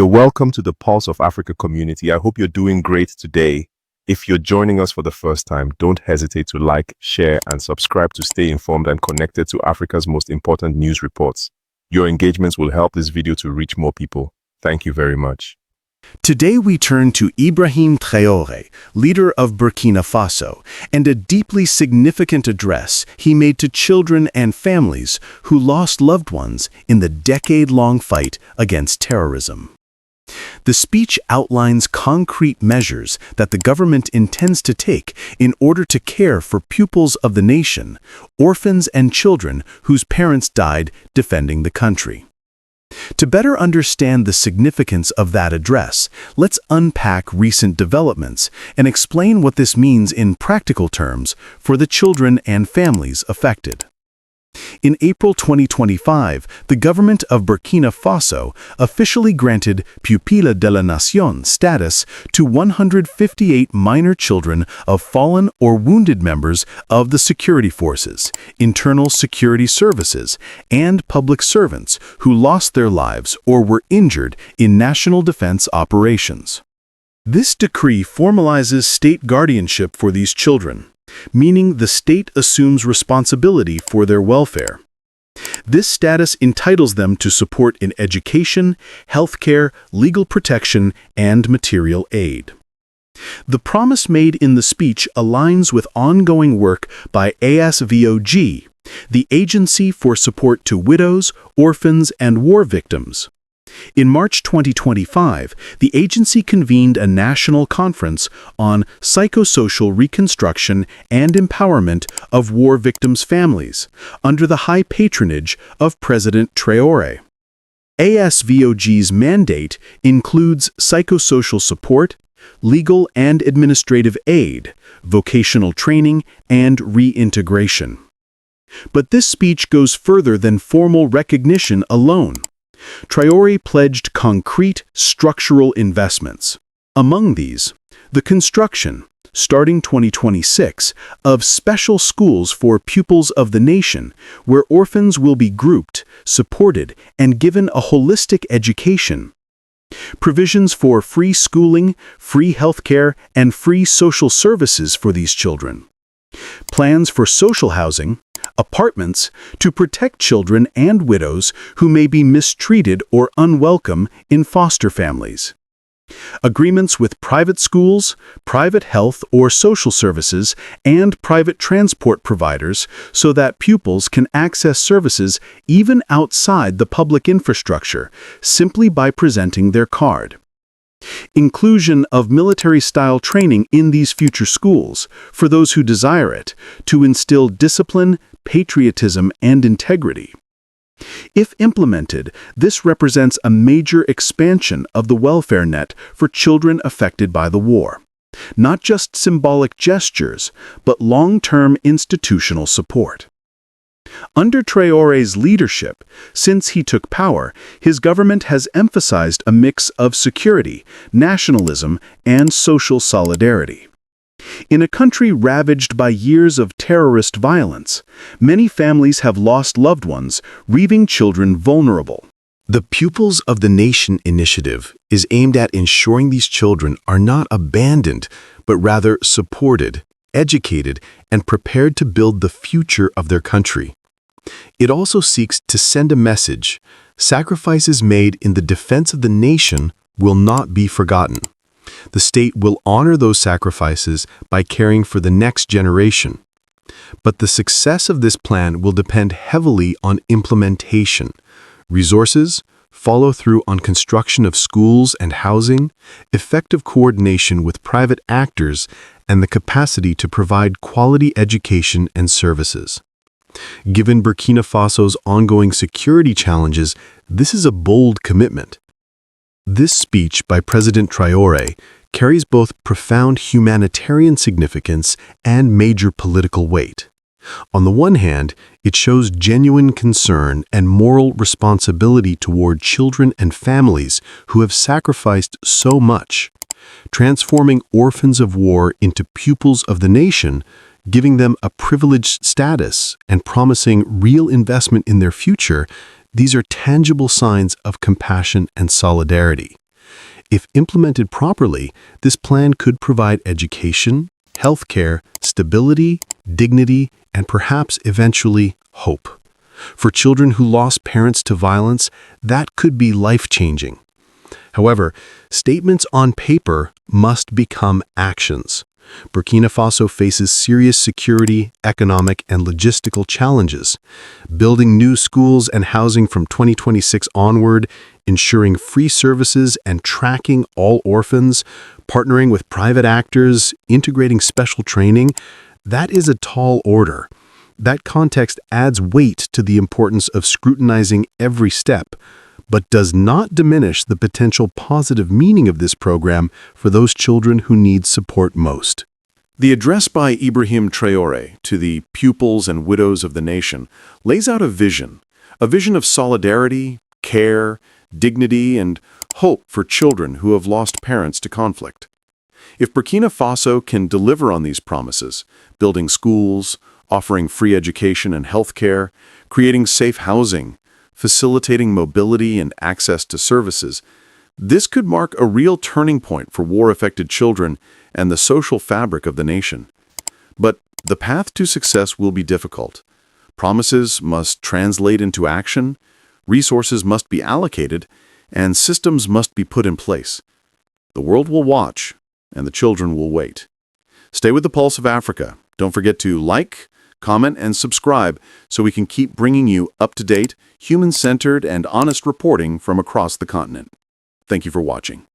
You're welcome to the Pulse of Africa community. I hope you're doing great today. If you're joining us for the first time, don't hesitate to like, share, and subscribe to stay informed and connected to Africa's most important news reports. Your engagements will help this video to reach more people. Thank you very much. Today we turn to Ibrahim Traoré, leader of Burkina Faso, and a deeply significant address he made to children and families who lost loved ones in the decade-long fight against terrorism. The speech outlines concrete measures that the government intends to take in order to care for pupils of the nation, orphans and children whose parents died defending the country. To better understand the significance of that address, let's unpack recent developments and explain what this means in practical terms for the children and families affected. In April 2025, the government of Burkina Faso officially granted Pupille de la Nation status to 158 minor children of fallen or wounded members of the security forces, internal security services, and public servants who lost their lives or were injured in national defense operations. This decree formalizes state guardianship for these children, meaning the state assumes responsibility for their welfare. This status entitles them to support in education, healthcare, legal protection, and material aid. The promise made in the speech aligns with ongoing work by ASVOG, the Agency for Support to Widows, Orphans, and War Victims. In March 2025, the agency convened a national conference on psychosocial reconstruction and empowerment of war victims' families, under the high patronage of President Traoré. ASVOG's mandate includes psychosocial support, legal and administrative aid, vocational training, and reintegration. But this speech goes further than formal recognition alone. Traoré pledged concrete structural investments. Among these, the construction, starting 2026, of special schools for pupils of the nation, where orphans will be grouped, supported, and given a holistic education. Provisions for free schooling, free healthcare, and free social services for these children. Plans for social housing, apartments to protect children and widows who may be mistreated or unwelcome in foster families. Agreements with private schools, private health or social services, and private transport providers so that pupils can access services even outside the public infrastructure simply by presenting their card. Inclusion of military-style training in these future schools, for those who desire it, to instill discipline, patriotism, and integrity. If implemented, this represents a major expansion of the welfare net for children affected by the war. Not just symbolic gestures, but long-term institutional support. Under Traoré's leadership, since he took power, his government has emphasized a mix of security, nationalism, and social solidarity. In a country ravaged by years of terrorist violence, many families have lost loved ones, leaving children vulnerable. The Pupils of the Nation initiative is aimed at ensuring these children are not abandoned, but rather supported, educated, and prepared to build the future of their country. It also seeks to send a message: sacrifices made in the defense of the nation will not be forgotten. The state will honor those sacrifices by caring for the next generation. But the success of this plan will depend heavily on implementation, resources, follow-through on construction of schools and housing, effective coordination with private actors, and the capacity to provide quality education and services. Given Burkina Faso's ongoing security challenges, this is a bold commitment. This speech by President Traoré carries both profound humanitarian significance and major political weight. On the one hand, it shows genuine concern and moral responsibility toward children and families who have sacrificed so much, transforming orphans of war into pupils of the nation, giving them a privileged status and promising real investment in their future. These are tangible signs of compassion and solidarity. If implemented properly, this plan could provide education, healthcare, stability, dignity, and perhaps eventually hope. For children who lost parents to violence, that could be life-changing. However, statements on paper must become actions. Burkina Faso faces serious security, economic, and logistical challenges. Building new schools and housing from 2026 onward, ensuring free services and tracking all orphans, partnering with private actors, integrating special training, that is a tall order. That context adds weight to the importance of scrutinizing every step, but does not diminish the potential positive meaning of this program for those children who need support most. The address by Ibrahim Traoré to the pupils and widows of the nation lays out a vision of solidarity, care, dignity, and hope for children who have lost parents to conflict. If Burkina Faso can deliver on these promises, building schools, offering free education and healthcare, creating safe housing, facilitating mobility and access to services, this could mark a real turning point for war-affected children and the social fabric of the nation. But the path to success will be difficult. Promises must translate into action, resources must be allocated, and systems must be put in place. The world will watch, and the children will wait. Stay with the pulse of Africa. Don't forget to like, comment, and subscribe so we can keep bringing you up-to-date, human-centered, and honest reporting from across the continent. Thank you for watching.